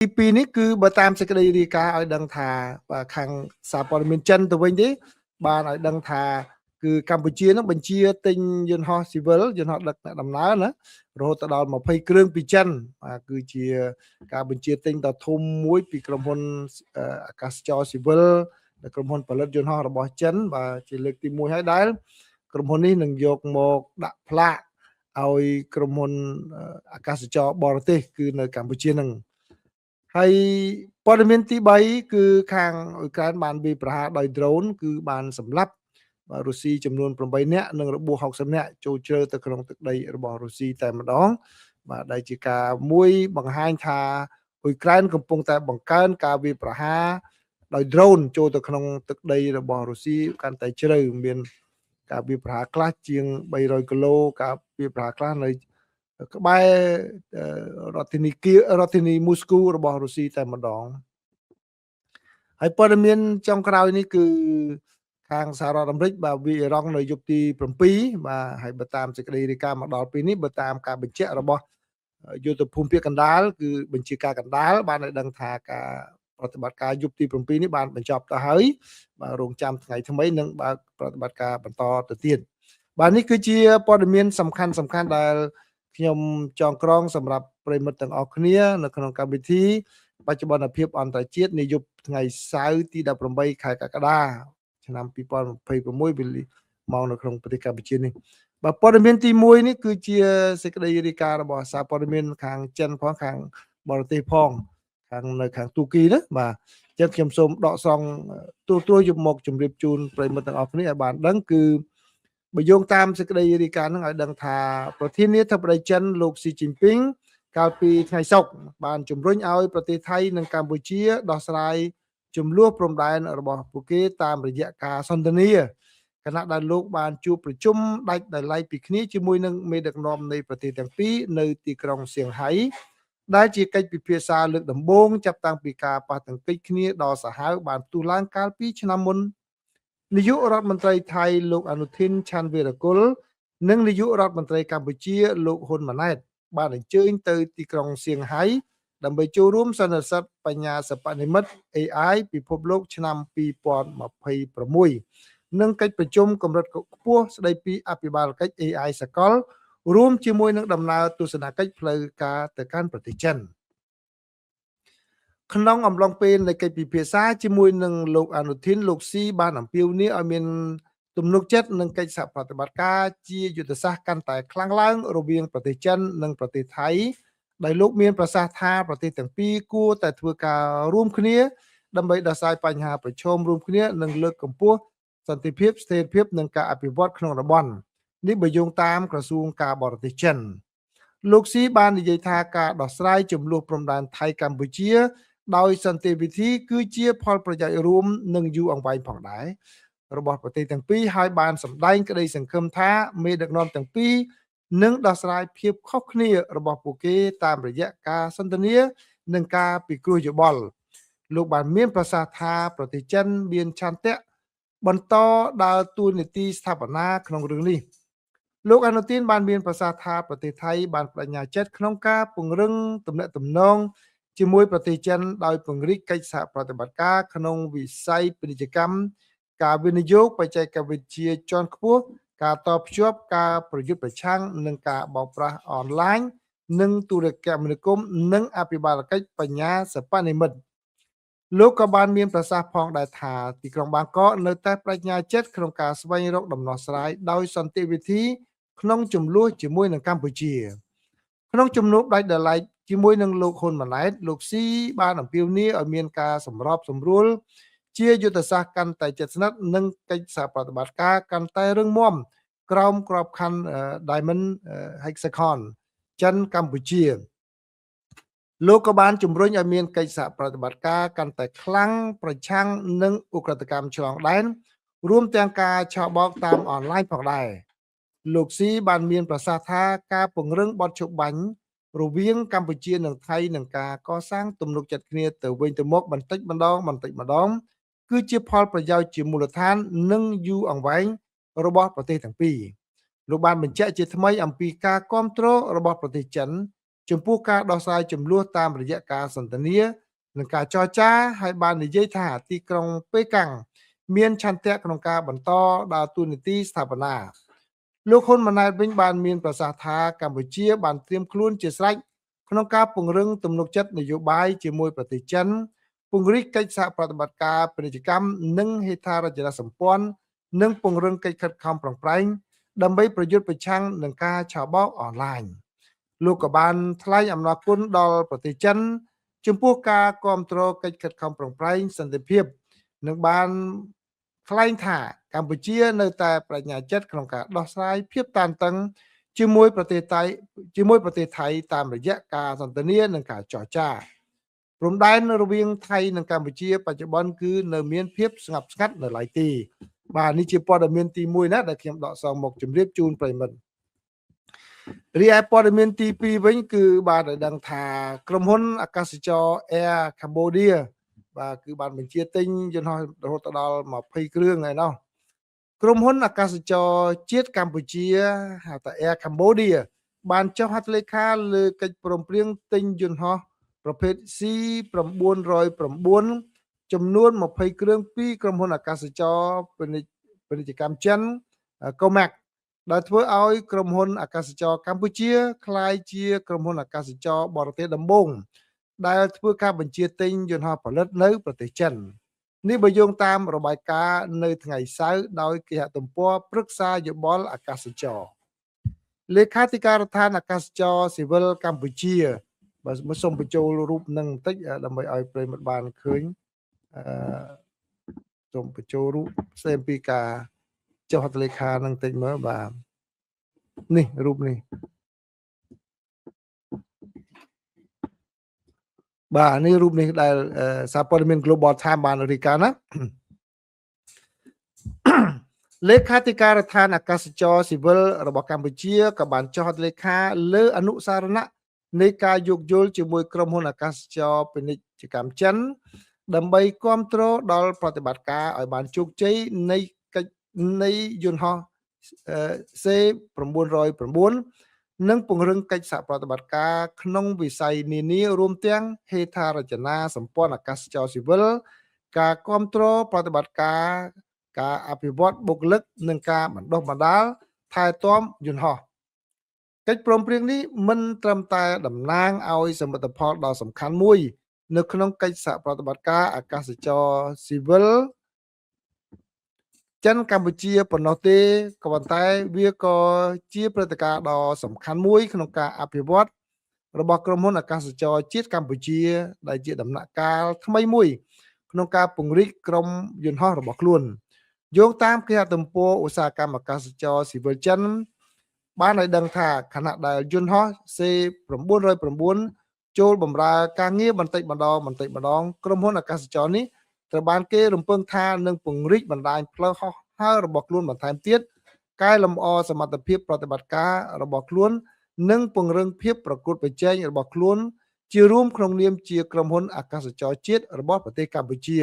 ពីនេះគឺបើតាមសេចក្តីរាយការណ៍ឲ្យដឹងថាខាងសារព័ត៌មានចិនទៅវិញទេបានឲ្យដឹងថាគឺកម្ពុជានឹងបញ្ជាទិញយន្តហោះស៊ីវិលយន្តហោះដឹកអ្នកដំណើរណារហូតដល់20គ្រឿងពីចិនបាទគឺជាការបញ្ជាទិញដ៏ធំមួយពីក្រុមហ៊ុនអាកាសចរស៊ីវិលនិងក្រុមហ៊ុនផលិតយន្តហោះរបស់ចិនបាទជាលើកទី1ហើយដែលក្រុមហ៊ុននេះនឹងយកមកដាក់ផ្លាកឲ្យក្រុមហ៊ុនអាកាសចរបរទេសគឺនៅកម្ពុជានឹងហើយព័ត៌មានទី3គឺខាងអ៊ុយក្រែនបានវាយប្រហារដោយ drone គឺបានសម្លាប់រុស្ស៊ីចំនួន8នាក់និងរបួស60នាក់ចូលជ្រៅទៅក្នុងទឹកដីរបស់រុស្ស៊ីតែម្ដងបាទដែលជាការមួយបង្ហាញថាអ៊ុយក្រែនកំពុងតែបង្កើនការវាយប្រហារដោយ drone ចូលទៅក្នុងទឹកដីរបស់រុស្ស៊ីកាន់តែជ្រៅមានការវាយប្រហារខ្លះជាង300គីឡូការវាយប្រហារខ្លះនៅក្បែររដ្ឋធានីមូស្គូរបស់រុស្ស៊ីតែម្ដងហើយព័ត៌មានចុងក្រោយនេះគឺខាងសហរដ្ឋអាមេរិកបាទវាយអ៊ីរ៉ង់នៅយប់ទី7បាទហើយបើតាមសេចក្តីរាយការណ៍មកដល់ពេលនេះបើតាមការបញ្ជាក់របស់យុទ្ធភូមិភាគកណ្ដាលគឺបញ្ជាការកណ្ដាលបានឲ្យដឹងថាការប្រតិបត្តិការយប់ទី7នេះបានបញ្ចប់ទៅហើយបាទរងចាំថ្ងៃថ្មីនឹងបើកប្រតិបត្តិការបន្តទៅទៀតបាទនេះគឺជាព័ត៌មានសំខាន់ដែលខ្ញុំចងក្រងសម្រាប់ប្រិយមិត្តទាំងអស់គ្នានៅក្នុងកម្មវិធីបច្ចុប្បន្នភាពអន្តរជាតិនាយប់ថ្ងៃសៅរ៍ទី18ខែកក្កដាឆ្នាំ2026វេលាមកនៅក្នុងប្រទេសកម្ពុជានេះបាទព័ត៌មានទី1នេះគឺជាសេចក្តីរាយការណ៍របស់សារព័ត៌មានខាងចិនផងខាងបរទេសផងខាងនៅខាងទូគីណាបាទអញ្ចឹងខ្ញុំសូមដកស្រង់ទូយកមកជម្រាបជូនប្រិយមិត្តទាំងអស់គ្នាឲ្យបានដឹងគឺបើយោងតាមសេចក្តីរាយការណ៍ហ្នឹងឲ្យដឹងថាប្រធានាធិបតីចិនលោកស៊ីជីនពីងកាលពីថ្ងៃសុក្របានជំរុញឲ្យប្រទេសថៃនិងកម្ពុជាដោះស្រាយចំនួនព្រំដែនរបស់ពួកគេតាមរយៈការសន្ទនាគណៈដែលលោកបានជួបប្រជុំដាច់ដោយឡែកពីគ្នាជាមួយនឹងមេដឹកនាំនៃប្រទេសទាំងពីរនៅទីក្រុងសៀងហៃដែលជាកិច្ចពិភាក្សាលើកដំបូងចាប់តាំងពីការប៉ះទង្គិចគ្នាដ៏សាហាវបានផ្ទុះឡើងកាលពីឆ្នាំមុននាយករដ្ឋមន្ត្រីថៃលោកអនុทิនឆាន់វីរគុលនិងនាយករដ្ឋមន្ត្រីកម្ពុជាលោកហ៊ុនម៉ាណែតបានអញ្ជើញទៅទីក្រុងសៀងហៃដើម្បីចូលរួមសន្និសីទបញ្ញាសិប្បនិម្មិត AI ពិភពលោកឆ្នាំ2026និងកិច្ចប្រជុំកម្រិតខ្ពស់ស្ដីពីអភិបាលកិច្ច AI សកលរួមជាមួយនឹងដំណើរទស្សនកិច្ចផ្លូវការទៅកាន់ប្រទេសចិនក្នុងអំឡុងពេលនៃកិច្ចពិភាក្សាជាមួយនឹងលោកអនុทิនលោកស៊ីបានអំពាវនាវឲ្យមានទំនុកចិត្តនឹងកិច្ចសហប្រតិបត្តិការជាយុទ្ធសាស្ត្រកាន់តែខ្លាំងឡើងរវាងប្រទេសចិននិងប្រទេសថៃដោយលោកមានប្រសាសន៍ថាប្រទេសទាំងពីរគួរតែធ្វើការរួមគ្នាដើម្បីដោះស្រាយបញ្ហាប្រឈមរួមគ្នានិងលើកកម្ពស់សន្តិភាពស្ថិរភាពនិងការអភិវឌ្ឍក្នុងតំបន់នេះបើយោងតាមក្រសួងការបរទេសចិនលោកស៊ីបាននិយាយថាការដោះស្រាយចំនួនព្រំដែនថៃកម្ពុជាដោយសន្តិវិធីគឺជាផលប្រយោជន៍រួមនិងយូរអង្វែងផងដែររបស់ប្រទេសទាំងពីរហើយបានសម្ដែងក្តីសង្ឃឹមថាមេដឹកនាំទាំងពីរនឹងដោះស្រាយភាពខុសគ្នារបស់ពួកគេតាមរយៈការសន្ទនានិងការពិគ្រោះយោបល់លោកបានមានប្រសាសន៍ថាប្រទេសចិនមានឆន្ទៈបន្តដើរតួនាទីស្ថាបនាក្នុងរឿងនេះលោកអនុទានបានមានប្រសាសន៍ថាប្រទេសថៃបានបដិញ្ញាចិត្តក្នុងការពង្រឹងទំនាក់ទំនងជាមួយប្រទេសចិនដោយពង្រីកកិច្ចសហប្រតិបត្តិការក្នុងវិស័យពាណិជ្ជកម្មការវិនិយោគបច្ចេកវិទ្យាជាន់ខ្ពស់ការតភ្ជាប់ការប្រយុទ្ធប្រឆាំងនឹងការបោកប្រាស់អនឡាញនិងទូរគមនាគមន៍និងអភិបាលកិច្ចបញ្ញាសិប្បនិម្មិតលោកក៏បានមានប្រសាសន៍ផងដែរថាទីក្រុងបាងកកនៅតែបដិញ្ញាចិត្តក្នុងការស្វែងរកដំណោះស្រាយដោយសន្តិវិធីក្នុងចំនួនជាមួយនឹងកម្ពុជាក្នុងជំនួបដាច់ដោយឡែកជាមួយនឹងលោកហ៊ុនម៉ាណែតលោកស៊ីបានអំពាវនាវឲ្យមានការសម្របសម្រួលជាយុទ្ធសាស្ត្រកាន់តែជិតស្និទ្ធនិងកិច្ចសហប្រតិបត្តិការកាន់តែរឹងមាំក្រោមក្របខ័ណ្ឌ Diamond Hexagon ចិនកម្ពុជាលោកក៏បានជំរុញឲ្យមានកិច្ចសហប្រតិបត្តិការកាន់តែខ្លាំងប្រឆាំងនឹងឧក្រិដ្ឋកម្មឆ្លងដែនរួមទាំងការឆបោកតាមអនឡាញផងដែរលោកស៊ីបានមានប្រសាសន៍ថាការពង្រឹងបទច្បាញ់រវាងកម្ពុជានិងថៃនឹងការកសាងទំនុកចិត្តគ្នាទៅវិញទៅមកបន្តិចម្ដងគឺជាផលប្រយោជន៍ជាមូលដ្ឋាននិងយូរអង្វែងរបស់ប្រទេសទាំងពីរលោកបានបញ្ជាក់ជាថ្មីអំពីការគាំទ្ររបស់ប្រទេសចិន ចំពោះការដោះស្រាយចំនួនតាមរយៈការសន្ទនានិងការចរចាឲ្យបាននិយាយថាទីក្រុងប៉េកាំងមានឆន្ទៈក្នុងការបន្តដើរតួនាទីស្ថាបនាលោកហ៊ុនម៉ាណែតវិញបានមានប្រសាសន៍ថាកម្ពុជាបានត្រៀមខ្លួនជាស្រេចក្នុងការពង្រឹងទំនុកចិត្តនយោបាយជាមួយប្រទេសចិនពង្រីកកិច្ចសហប្រតិបត្តិការពាណិជ្ជកម្មនិងហេដ្ឋារចនាសម្ព័ន្ធនិងពង្រឹងកិច្ចខិតខំប្រឹងប្រែងដើម្បីប្រយុទ្ធប្រឆាំងនឹងការឆបោកអនឡាញលោកក៏បានថ្លែងអំណរគុណដល់ប្រទេសចិនចំពោះការគ្រប់គ្រងកិច្ចខិតខំប្រឹងប្រែងសន្តិភាពនិងបានថ្លែងថាកម្ពុជានៅតែបញ្ញាចិត្តក្នុងការដោះស្រាយភាពតានតឹងជាមួយប្រទេសថៃតាមរយៈការសន្ទនានិងការចរចាព្រំដែនរវាងថៃនិងកម្ពុជាបច្ចុប្បន្នគឺនៅមានភាពស្ងប់ស្ងាត់នៅឡើយទេបាទនេះជាព័ត៌មានទី1ណាដែលខ្ញុំដកស្រង់មកជម្រាបជូនប្រិយមិត្តរីឯព័ត៌មានទី2វិញគឺបានឲ្យដឹងថាក្រុមហ៊ុនអាកាសចរ Air Cambodia បាទគឺបានបញ្ជាទិញយន្តហោះរហូតដល់20គ្រឿងហើយណោះក្រុមហ៊ុនអាកាសចរជាតិកម្ពុជាហៅថា Air Cambodia បានចុះហត្ថលេខាលើកិច្ចព្រមព្រៀងទិញយន្តហោះប្រភេទ C909 ចំនួន20គ្រឿងពីក្រុមហ៊ុនអាកាសចរពាណិជ្ជកម្មចិន Comac ដែលធ្វើឲ្យក្រុមហ៊ុនអាកាសចរកម្ពុជាក្លាយជាក្រុមហ៊ុនអាកាសចរបរទេសដំបូងដែលធ្វើការបញ្ជាទិញយន្តហោះផលិតនៅប្រទេសចិននេះបើយោងតាមរបាយការណ៍នៅថ្ងៃសៅរ៍ដោយគេហទំព័រប្រឹក្សាយោបល់អាកាសចរលេខាធិការដ្ឋានអាកាសចរស៊ីវិលកម្ពុជាបាទមកសូមបញ្ចូលរូបនឹងបន្តិចដើម្បីឲ្យប្រិយមិត្តបានឃើញសូមបញ្ចូលរូបផ្សេងពីការចុះហត្ថលេខានឹងបន្តិចមើលបាទនេះរូបនេះបាទនេះរូបនេះដែលសារព័ត៌មាន Global Time បានរាយការណ៍ណាលេខាធិការដ្ឋានអាកាសចរស៊ីវិលរបស់កម្ពុជាក៏បានចុះហត្ថលេខាលើអនុសារណៈនៃការយោគយល់ជាមួយក្រុមហ៊ុនអាកាសចរពាណិជ្ជកម្មចិនដើម្បីគ្រប់គ្រងដល់ប្រតិបត្តិការឲ្យបានជោគជ័យនៃយន្តហោះ C909 និងពង្រឹងកិច្ចសហប្រតិបត្តិការក្នុងវិស័យនានារួមទាំងហេដ្ឋារចនាសម្ព័ន្ធអាកាសចរស៊ីវិលការគ្រប់គ្រងប្រតិបត្តិការអភិវឌ្ឍបុគ្គលិកនិងការបណ្ដុះបណ្ដាលថែទាំយន្តហោះកិច្ចព្រមព្រៀងនេះមិនត្រឹមតែតំណាងឲ្យសមិទ្ធផលដ៏សំខាន់មួយនៅក្នុងកិច្ចសហប្រតិបត្តិការអាកាសចរស៊ីវិលចិនកម្ពុជាប៉ុណ្ណោះទេក៏ប៉ុន្តែវាក៏ជាព្រឹត្តិការណ៍ដ៏សំខាន់មួយក្នុងការអភិវឌ្ឍរបស់ក្រុមហ៊ុនអាកាសចរជាតិកម្ពុជាដែលជាដំណាក់កាលថ្មីមួយក្នុងការពង្រីកក្រុមយន្តហោះរបស់ខ្លួនយោងតាមគេហទំព័រឧស្សាហកម្មអាកាសចរស៊ីវិលចិនបានឲ្យដឹងថាខណៈដែលយន្តហោះ C909 ចូលបម្រើការងារបន្តិចម្ដងក្រុមហ៊ុនអាកាសចរនេះត្រូវបានគេរំពឹងថានឹងពង្រីកបណ្ដាញផ្លូវហោះហើររបស់ខ្លួនបន្ថែមទៀតកែលម្អសមត្ថភាពប្រតិបត្តិការរបស់ខ្លួននិងពង្រឹងភាពប្រកួតប្រជែងរបស់ខ្លួនជារួមក្នុងនាមជាក្រុមហ៊ុនអាកាសចរជាតិរបស់ប្រទេសកម្ពុជា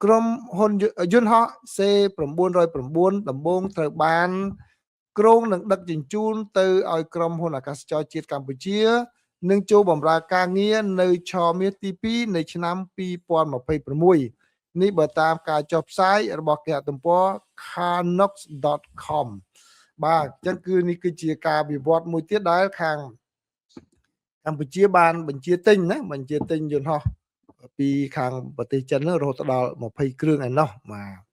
ក្រុមហ៊ុនយន្តហោះ C909 ដំបូងត្រូវបានគ្រោងនឹងដឹកជញ្ជូនទៅឲ្យក្រុមហ៊ុនអាកាសចរជាតិកម្ពុជានឹងចូលបម្រើការងារនៅឆមាសទី2នៃឆ្នាំ2026នេះបើតាមការចុះផ្សាយរបស់គេហទំព័រ carnox.com បាទអញ្ចឹងគឺនេះគឺជាការវិវត្តមួយទៀតដែលខាងកម្ពុជាបានបញ្ជាទិញយន្តហោះពីខាងប្រទេសចិនរហូតដល់20គ្រឿងឯណោះបាទ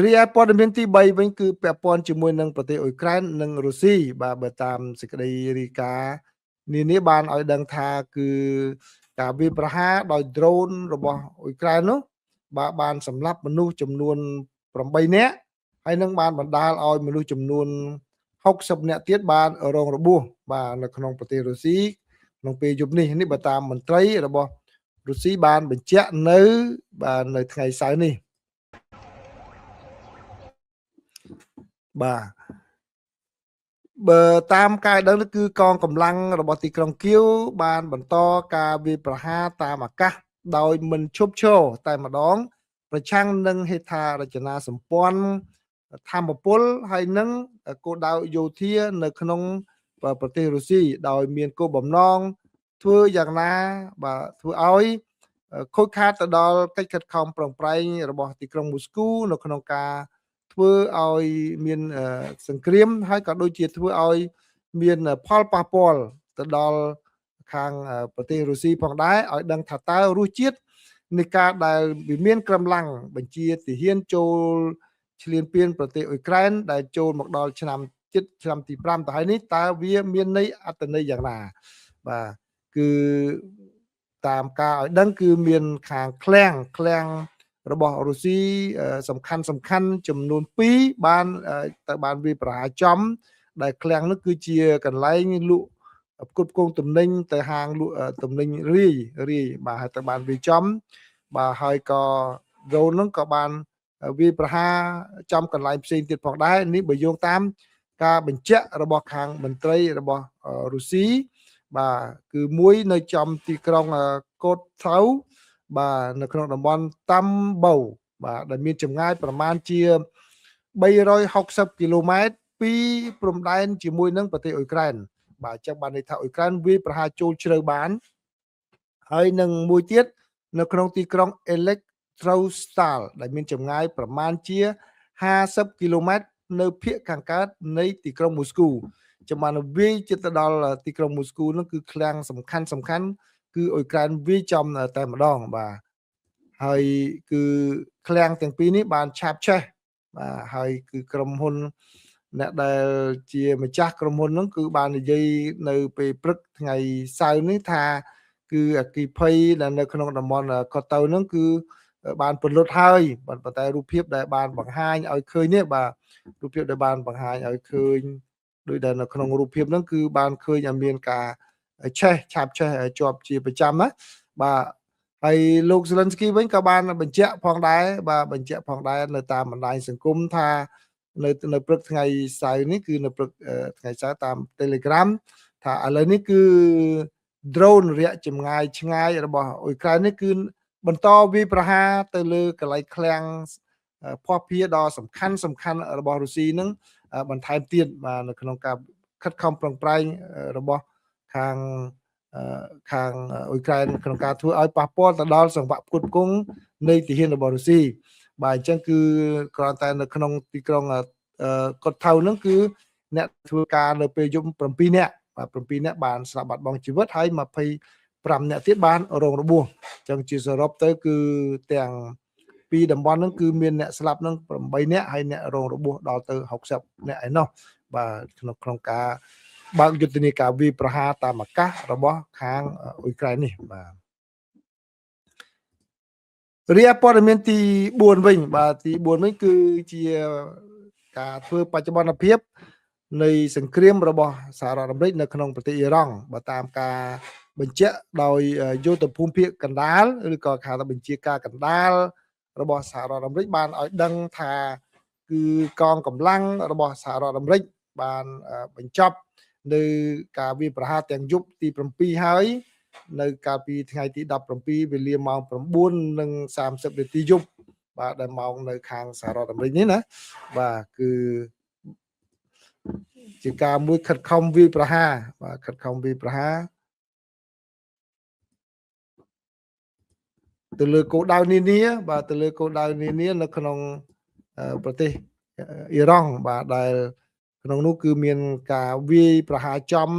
រីឯព័ត៌មានទី3វិញគឺពាក់ព័ន្ធជាមួយនឹងប្រទេសអ៊ុយក្រែននិងរុស្ស៊ីបាទបើតាមសេចក្តីរាយការណ៍នានាបានឲ្យដឹងថាគឺការវាយប្រហារដោយ drone របស់អ៊ុយក្រែននោះបាទបានសម្លាប់មនុស្សចំនួន8នាក់ហើយនឹងបានបណ្ដាលឲ្យមនុស្សចំនួន60នាក់ទៀតបានរងរបួសបាទនៅក្នុងប្រទេសរុស្ស៊ីក្នុងពេលយប់នេះបើតាមមន្ត្រីរបស់រុស្ស៊ីបានបញ្ជាក់នៅថ្ងៃសៅរ៍នេះបាទបើតាមការដឹងគឺកងកម្លាំងរបស់ទីក្រុងគៀវបានបន្តការវាយប្រហារតាមអាកាសដោយមិនឈប់ឈរតែម្ដងប្រឆាំងនឹងហេដ្ឋារចនាសម្ព័ន្ធ ធម្មពលហើយនឹងគោលដៅយោធានៅក្នុងប្រទេសរុស្ស៊ីដោយមានគោលបំណងធ្វើយ៉ាងណាបាទធ្វើឲ្យខូចខាតទៅដល់កិច្ចខិតខំប្រឹងប្រែងរបស់ទីក្រុងមូស្គូនៅក្នុងការធ្វើឲ្យមានសង្គ្រាមហើយក៏ដូចជាធ្វើឲ្យមានផលប៉ះពាល់ទៅដល់ខាងប្រទេសរុស្ស៊ីផងដែរឲ្យដឹងថាតើរសជាតិនៃការដែលវាមានក្រំឡាំងបញ្ជាទាហានចូលឈ្លានពានប្រទេសអ៊ុយក្រែនដែលចូលមកដល់ឆ្នាំទី5ទៅហើយនេះតើវាមានន័យអត្ថន័យយ៉ាងណាបាទគឺតាមការឲ្យដឹងគឺមានខាងឃ្លាំងរបស់រុស្ស៊ីសំខាន់ចំនួន2បានទៅបានវាប្រហារចំដែលឃ្លាំងនោះគឺជាកន្លែងលក់ផ្គត់ផ្គង់ទំនិញទៅហាងលក់ទំនិញរាយបាទហើយទៅបានវាចំបាទហើយក៏ drone ហ្នឹងក៏បានវាប្រហារចំកន្លែងផ្សេងទៀតផងដែរនេះបើយោងតាមការបញ្ជាក់របស់ខាងមន្ត្រីរបស់រុស្ស៊ីបាទគឺមួយនៅចំទីក្រុងកូតថៅបាទនៅក្នុងតំបន់តាំបូបាទដែលមានចម្ងាយប្រមាណជា360គីឡូម៉ែត្រពីព្រំដែនជាមួយនឹងប្រទេសអ៊ុយក្រែនបាទអញ្ចឹងបានន័យថាអ៊ុយក្រែនវាប្រហារចូលជ្រៅបានហើយនឹងមួយទៀតនៅក្នុងទីក្រុងElektrostal ដែលមានចម្ងាយប្រមាណជា50គីឡូម៉ែត្រនៅភាគខាងកើតនៃទីក្រុងមូស្គូចាំបានវាយជិតទៅដល់ទីក្រុងមូស្គូនោះគឺឃ្លាំងសំខាន់គឺអ៊ុយក្រែនវាយចំតែម្ដងបាទហើយគឺឃ្លាំងទាំងពីរនេះបានឆាបឆេះបាទហើយគឺក្រុមហ៊ុនអ្នកដែលជាម្ចាស់ក្រុមហ៊ុនហ្នឹងគឺបាននិយាយនៅពេលព្រឹកថ្ងៃសៅរ៍នេះថាគឺអគិភ័យដែលនៅក្នុងតំបន់កោះតៅហ្នឹងគឺបានពន្លត់ហើយប៉ុន្តែរូបភាពដែលបានបង្ហាញឲ្យឃើញនេះបាទរូបភាពដែលបានបង្ហាញឲ្យឃើញដោយដែលនៅក្នុងរូបភាពហ្នឹងគឺបានឃើញឲ្យមានការឆាបឆេះជាប់ជាប្រចាំណាបាទហើយលោក Zelensky វិញក៏បានបញ្ជាក់ផងដែរបាទបញ្ជាក់ផងដែរនៅតាមបណ្ដាញសង្គមថានៅព្រឹកថ្ងៃសៅរ៍នេះគឺនៅព្រឹកថ្ងៃសៅរ៍តាម Telegram ថាឥឡូវនេះគឺ drone រយៈចម្ងាយឆ្ងាយរបស់អ៊ុយក្រែននេះគឺបន្តវាយប្រហារទៅលើកន្លែងឃ្លាំងភស្តុភារដ៏សំខាន់របស់រុស្ស៊ីនឹងបន្ថែមទៀតបាទនៅក្នុងការខិតខំប្រឹងប្រែងរបស់ខាងអ៊ុយក្រែនក្នុងការធ្វើឲ្យប៉ះពាល់ទៅដល់សង្វាក់ផ្គត់ផ្គង់នៃទាហានរបស់រុស្ស៊ីបាទអញ្ចឹងគឺគ្រាន់តែនៅក្នុងទីក្រុងកូតថៅហ្នឹងគឺអ្នកធ្វើការនៅពេលយប់7នាក់បាទ7នាក់បានស្លាប់បាត់បង់ជីវិតហើយ25នាក់ទៀតបានរងរបួសអញ្ចឹងជាសរុបទៅគឺទាំងពីតំបន់ហ្នឹងគឺមានអ្នកស្លាប់ហ្នឹង8នាក់ហើយអ្នករងរបួសដល់ទៅ60នាក់ឯណោះបាទក្នុងការបើកយុទ្ធនាការវាយប្រហារតាមអាកាសរបស់ខាងអ៊ុយក្រែននេះបាទរាយព័ត៌មានទី4វិញបាទទី4វិញគឺជាការធ្វើបច្ចុប្បន្នភាពនៃសង្គ្រាមរបស់សហរដ្ឋអាមេរិកនៅក្នុងប្រទេសអ៊ីរ៉ង់បើតាមការបញ្ជាក់ដោយយោធភូមិភាគកណ្ដាលឬក៏ហៅថាបញ្ជាការកណ្ដាលរបស់សហរដ្ឋអាមេរិកបានឲ្យដឹងថាគឺកងកម្លាំងរបស់សហរដ្ឋអាមេរិកបានបញ្ចប់នៅការវាយប្រហារទាំងយប់ទី7ហើយនៅកាលពីថ្ងៃទី17វេលាម៉ោង 9:30 នាទីយប់បាទដែលម៉ោងនៅខាងសហរដ្ឋអាមេរិកនេះណាបាទគឺជាការមួយខិតខំវាយប្រហារបាទខិតខំវាយប្រហារទៅលើគោលដៅនានាបាទទៅលើគោលដៅនានានៅក្នុងប្រទេសអ៊ីរ៉ង់បាទដែលក្នុងនោះគឺមានការវាយប្រហារចំ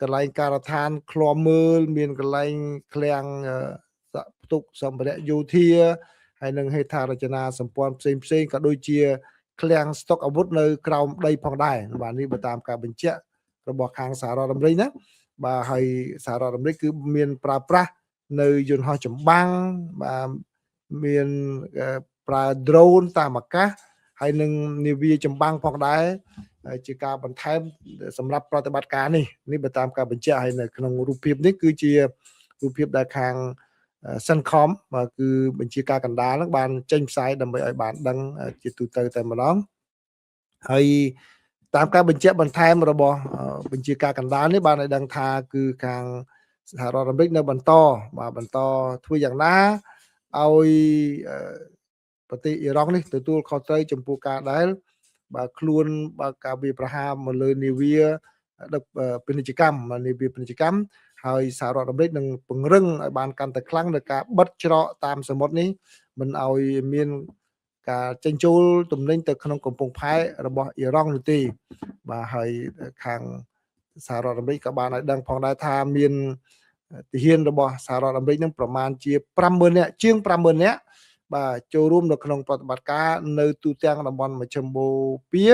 កន្លែងការដ្ឋានឃ្លាំមើលមានកន្លែងឃ្លាំងផ្ទុកសម្ភារៈយោធាហើយនឹងហេដ្ឋារចនាសម្ព័ន្ធផ្សេងក៏ដូចជាឃ្លាំងស្តុកអាវុធនៅក្រោមដីផងដែរបាទនេះបើតាមការបញ្ជាក់របស់ខាងសហរដ្ឋអាមេរិកណាបាទហើយសហរដ្ឋអាមេរិកគឺមានប្រើប្រាស់នៅយន្តហោះចម្បាំងបាទមានប្រើ drone តាមអាកាសហើយនឹងនាវាចម្បាំងផងដែរជាការបន្ថែមសម្រាប់ប្រតិបត្តិការនេះបើតាមការបញ្ជាក់ហើយនៅក្នុងរូបភាពនេះគឺជារូបភាពដែលខាងCencom បាទគឺបញ្ជាការកណ្ដាលហ្នឹងបានចេញផ្សាយដើម្បីឲ្យបានដឹងជាទូទៅតែម្ដងហើយតាមការបញ្ជាក់បន្ថែមរបស់បញ្ជាការកណ្ដាលនេះបានឲ្យដឹងថាគឺខាងសហរដ្ឋអាមេរិកនៅបន្តធ្វើយ៉ាងណាឲ្យប្រទេសអ៊ីរ៉ង់នេះទទួលខុសត្រូវចំពោះការដែល bà luôn bà cả bị Praham mà lời Nivea được bên chỉ cam mà Nivea bên chỉ cam hơi xả rõ đầm nâng bằng rừng ở bàn can tật khăn được cả bất cho tam sớm một ní mình ao miền cả tranh châu tụm lên từ khăn công phong phái rồi bỏ Iran thì bà hơi hàng xả rõ đầm nâng các bạn ấy đang phong đại tham miền thì hiền rồi bỏ xả rõ đầm nângประมาณchia 50 เนี่ยជាង 50 เนี่ยបាទចូលរួមនៅក្នុងប្រតិបត្តិការនៅទូទាំងតំបន់មជ្ឈមបូព៌ា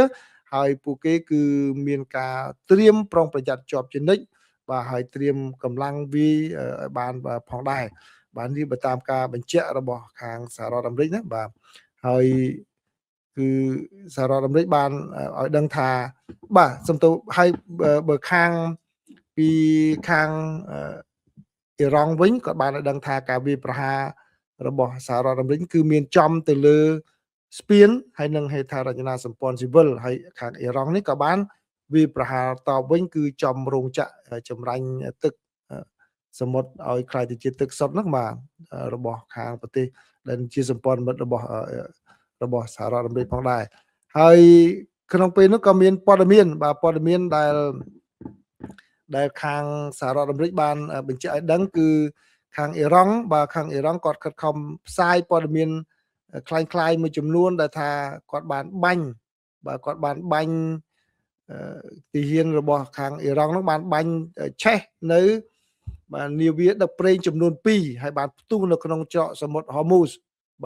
ហើយពួកគេគឺមានការត្រៀមប្រុងប្រយ័ត្នជាប់ជានិច្ចបាទហើយត្រៀមកម្លាំងវាយឲ្យបានផងដែរបាទនេះបើតាមការបញ្ជាក់របស់ខាងសហរដ្ឋអាមេរិកណាបាទហើយគឺសហរដ្ឋអាមេរិកបានឲ្យដឹងថាបាទសំទោហើយបើខាងពីខាងអ៊ីរ៉ង់វិញក៏បានឲ្យដឹងថាការវាយប្រហាររបស់សហរដ្ឋអាមេរិកគឺមានចំទៅលើស្ពានហើយនឹងហេដ្ឋារចនាសម្ព័ន្ធស៊ីវិលហើយខាងអ៊ីរ៉ង់នេះក៏បានវាយប្រហារតបវិញគឺចំរោងចក្រចម្រាញ់ទឹកសមុទ្រឲ្យខ្លាយទៅជាទឹកសុទ្ធហ្នឹងបាទរបស់ខាងប្រទេសដែលជាសម្ព័ន្ធមិត្តរបស់សហរដ្ឋអាមេរិកផងដែរហើយក្នុងពេលនោះក៏មានព័ត៌មានបាទព័ត៌មានដែលខាងសហរដ្ឋអាមេរិកបានបញ្ជាក់ឲ្យដឹងគឺខាងអ៊ីរ៉ង់បាទខាងអ៊ីរ៉ង់គាត់ខិតខំផ្សាយព័ត៌មានคล้ายៗមួយចំនួនដែលថាគាត់បានបាញ់បាទគាត់បានបាញ់ទីហ៊ានរបស់ខាងអ៊ីរ៉ង់នោះបានបាញ់ឆេះនៅបាទនាវាដឹកប្រេងចំនួន2ហើយបានផ្ទុះនៅក្នុងច្រកសមុទ្រ Hormuz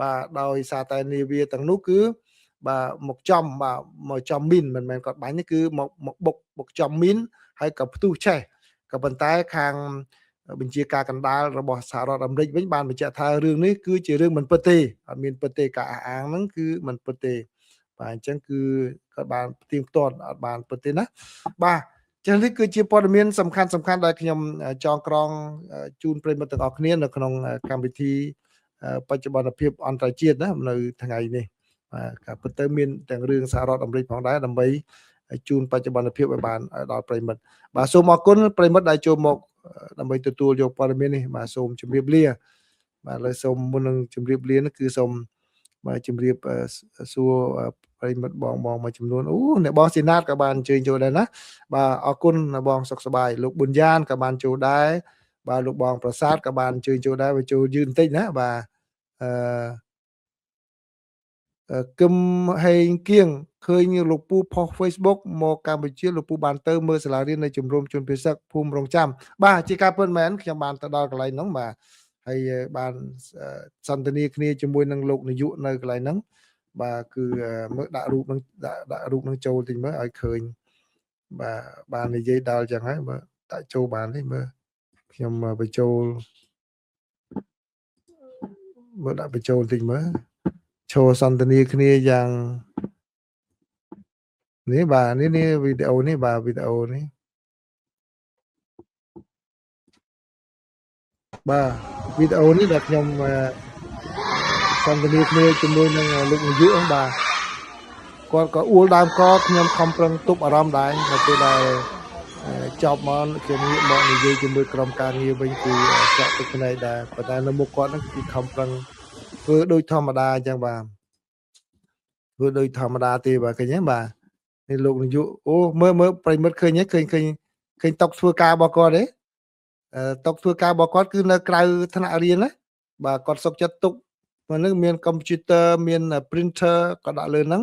បាទដោយសារតែនាវាទាំងនោះគឺបាទមកចំបាទមកចំមីនមិនមែនគាត់បាញ់ទេគឺមកបុកចំមីនហើយក៏ផ្ទុះឆេះក៏ប៉ុន្តែខាងបញ្ជាការកណ្ដាលរបស់សហរដ្ឋអាមេរិកវិញបានបញ្ជាក់ថារឿងនេះគឺជារឿងមិនពិតទេអត់មានពិតទេការអះអាងហ្នឹងគឺមិនពិតទេបាទអញ្ចឹងគឺគាត់បានផ្ទៀងផ្ទាត់អត់បានពិតទេណាបាទចឹងនេះគឺជាព័ត៌មានសំខាន់ដែលខ្ញុំចងក្រងជូនប្រិយមិត្តទាំងអស់គ្នានៅក្នុងកម្មវិធីបច្ចុប្បន្នភាពអន្តរជាតិណានៅថ្ងៃនេះបាទការពិតទៅមានទាំងរឿងសហរដ្ឋអាមេរិកផងដែរដើម្បីជូនបច្ចុប្បន្នភាពឲ្យបានដល់ប្រិយមិត្តបាទសូមអរគុណប្រិយមិត្តដែលចូលមកដើម្បីទទួលយកព័ត៌មាននេះបាទសូមជម្រាបលាបាទលើសូមមុននឹងជម្រាបលានេះគឺសូមបាទជម្រាបសួរប្រិយមិត្តបងមួយចំនួនអូអ្នកបងស៊ីណាតក៏បានអញ្ជើញចូលដែរណាបាទអរគុណបងសុខសប្បាយលោកប៊ុនយ៉ានក៏បានចូលដែរបាទលោកបងប្រាសាទក៏បានអញ្ជើញចូលដែរវាចូលយឺនបន្តិចណាបាទគឹមហេងគៀងឃើញលោកពូផុស Facebook មកកម្ពុជាលោកពូបានទៅមើលសាលារៀននៅជំរំជនពិសឹកភូមិរងចាំបាទជាការពិតមែនខ្ញុំបានទៅដល់កន្លែងហ្នឹងបាទហើយបានសន្ទនាគ្នាជាមួយនឹងលោកនាយកនៅកន្លែងហ្នឹងបាទគឺមើលដាក់រូបហ្នឹងដាក់រូបហ្នឹងចូលតិចមើលឲ្យឃើញបាទបាននិយាយដល់ចឹងហើយបើដាក់ចូលបានទេមើលខ្ញុំបញ្ចូលមើលដាក់បញ្ចូលតិចមើលឈរសន្ទនាគ្នាយ៉ាងនេះបាទនេះវីដេអូនេះបាទវីដេអូនេះបាទវីដេអូនេះដែលខ្ញុំសន្ទនាគ្នាជាមួយនឹងលោកនាយកហ្នឹងបាទគាត់ក៏អួលដើមកខ្ញុំខំប្រឹងទប់អារម្មណ៍ដែរនៅពេលដែលចប់មកខ្ញុំងាកមកនិយាយជាមួយក្រុមការងារវិញគឺចាក់ទឹកភ្នែកដែរប៉ុន្តែនៅមុខគាត់ហ្នឹងគឺខំប្រឹងធ្វើដូចធម្មតាអញ្ចឹងបាទធ្វើដូចធម្មតាទេបាទឃើញទេបាទនេះលោកនាយកអូមើលប្រិមិត្តឃើញទេឃើញតុកធ្វើការរបស់គាត់ទេតុកធ្វើការរបស់គាត់គឺនៅក្រៅថ្នាក់រៀនណាបាទគាត់សុកចិត្តទុកហ្នឹងមានកុំព្យូទ័រមាន printer ក៏ដាក់លើហ្នឹង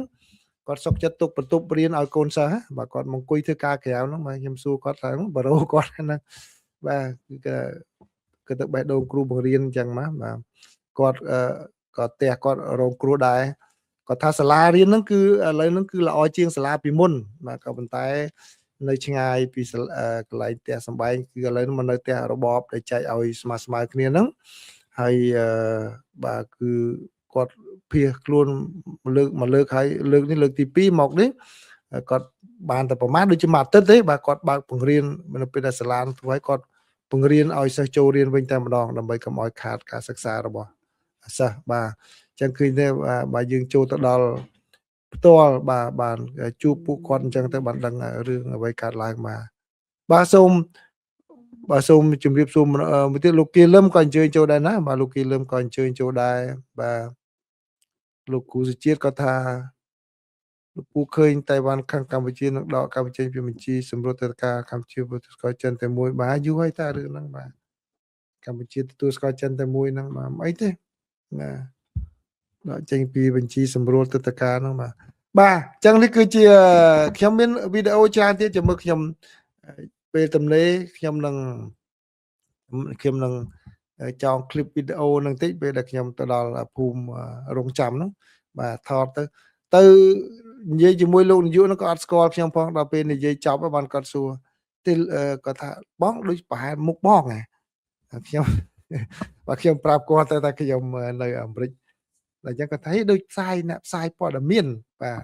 គាត់សុកចិត្តទុកបន្ទប់រៀនឲ្យកូនសិស្សបាទគាត់មកអង្គុយធ្វើការក្រៅហ្នឹងបាទខ្ញុំសួរគាត់ថាបារោគាត់ហ្នឹងបាទគឺទៅបេះដូងគ្រូបង្រៀនអញ្ចឹងមកបាទគាត់ក៏ផ្ទះគាត់រងគ្រោះដែរគាត់ថាសាលារៀនហ្នឹងគឺឥឡូវហ្នឹងគឺល្អជាងសាលាពីមុនបាទក៏ប៉ុន្តែនៅឆ្ងាយពីកន្លែងផ្ទះសំបែងគឺឥឡូវហ្នឹងមកនៅផ្ទះរបបដែលចែកឲ្យស្មើគ្នាហ្នឹងហើយបាទគឺគាត់ភៀសខ្លួនលើកហើយលើកនេះលើកទី2មកនេះគាត់បានតែប្រហែលដូចជាមួយអាទិត្យទេបាទគាត់បើកបង្រៀននៅពេលដែលសាលាធ្វើឲ្យគាត់បង្រៀនឲ្យសិស្សចូលរៀនវិញតែម្ដងដើម្បីកុំឲ្យខាតការសិក្សារបស់សិស្សបាទអញ្ចឹងឃើញទេបាទយើងចូលទៅដល់ផ្ទាល់បាទជួបពួកគាត់អញ្ចឹងទៅបានដឹងរឿងអ្វីកើតឡើងបាទសូមជម្រាបសួរមួយទៀតលោកគីលឹមក៏អញ្ជើញចូលដែរណាបាទលោកគីលឹមក៏អញ្ជើញចូលដែរបាទលោកគ្រូសុជាតិក៏ថា ពូឃើញតៃវ៉ាន់ខាងកម្ពុជានឹងដកកម្ពុជាពីបញ្ជីសម្រួលទៅការកម្ពុជាទទួលស្គាល់ចិនតែមួយបាទយូរហើយតើរឿងហ្នឹងបាទកម្ពុជាទទួលស្គាល់ចិនតែមួយហ្នឹងបាទអីទេណាដកចេញពីបញ្ជីសម្រួលទៅការហ្នឹងបាទបាទអញ្ចឹងនេះគឺជាខ្ញុំមានវីដេអូច្រើនទៀតជាមួយខ្ញុំពេលទំនេរខ្ញុំនឹងចងคลิปវីដេអូនឹងតិចពេលដែលខ្ញុំទៅដល់ភូមិរងចាំហ្នឹងបាទថតទៅនិយាយជាមួយលោកនាយកហ្នឹងក៏អត់ស្គាល់ខ្ញុំផងដល់ពេលនិយាយចប់បានគាត់សួរទីគាត់ថាបងដូចប្រហែលមុខបងហ៎ខ្ញុំបាទខ្ញុំប្រាប់គាត់ទៅថាខ្ញុំនៅអាមេរិកតែអញ្ចឹងគាត់ថាដូចផ្សាយអ្នកផ្សាយព័ត៌មានបាទ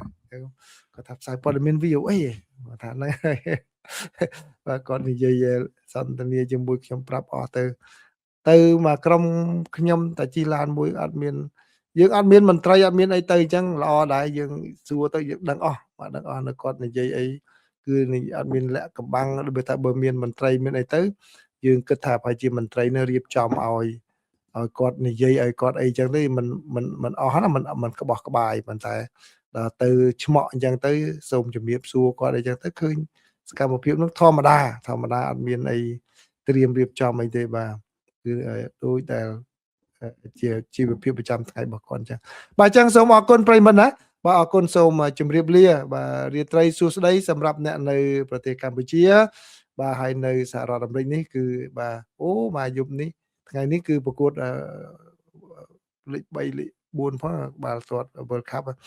គាត់ថាផ្សាយព័ត៌មាន VOA គាត់ថាហ្នឹងហើយបាទគាត់និយាយសន្ទនាជាមួយខ្ញុំប្រាប់អស់ទៅមកក្រុមខ្ញុំតែជិះឡានមួយអត់មានយើងអត់មានមន្ត្រីអត់មានអីទៅអញ្ចឹងល្អដែរយើងសួរទៅយើងដឹងអស់បាទដឹងអស់នៅគាត់និយាយអីគឺអត់មានលក្ខកំបាំងដូចថាបើមានមន្ត្រីមានអីទៅយើងគិតថាប្រហែលជាមន្ត្រីនៅរៀបចំឲ្យគាត់និយាយឲ្យគាត់អីចឹងទៅមិនអស់ណាមិនក្បោះក្បាយប៉ុន្តែដល់ទៅឆ្មក់អញ្ចឹងទៅសូមជំរាបសួរគាត់អីចឹងទៅឃើញសកម្មភាពនោះធម្មតាអត់មានអីត្រៀមរៀបចំអីទេបាទគឺដូចដែលជាជីវភាពប្រចាំថ្ងៃរបស់គាត់អញ្ចឹងបាទអញ្ចឹងសូមអរគុណប្រិយមិត្តណាបាទអរគុណសូមជម្រាបលាបាទរាត្រីសួស្តីសម្រាប់អ្នកនៅប្រទេសកម្ពុជាបាទហើយនៅសហរដ្ឋអាមេរិកនេះគឺបាទអូបាទយប់នេះថ្ងៃនេះគឺប្រកួតលេខ3លេខ4ផងបាល់ទាត់ World Cup បាទ